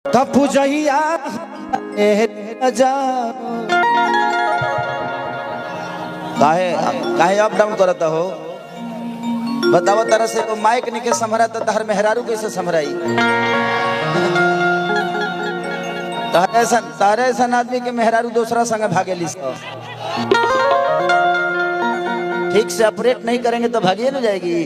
पूजैया काहे काहे अप डाउन करता हो? बताओ तरह से तो माइक निके संभरा तो तहर मेहरारू कैसे संभराई? तारे ऐसा आदमी के मेहरारू दूसरा संग भागेली ठीक से ऑपरेट नहीं करेंगे तो भागिए न जाएगी।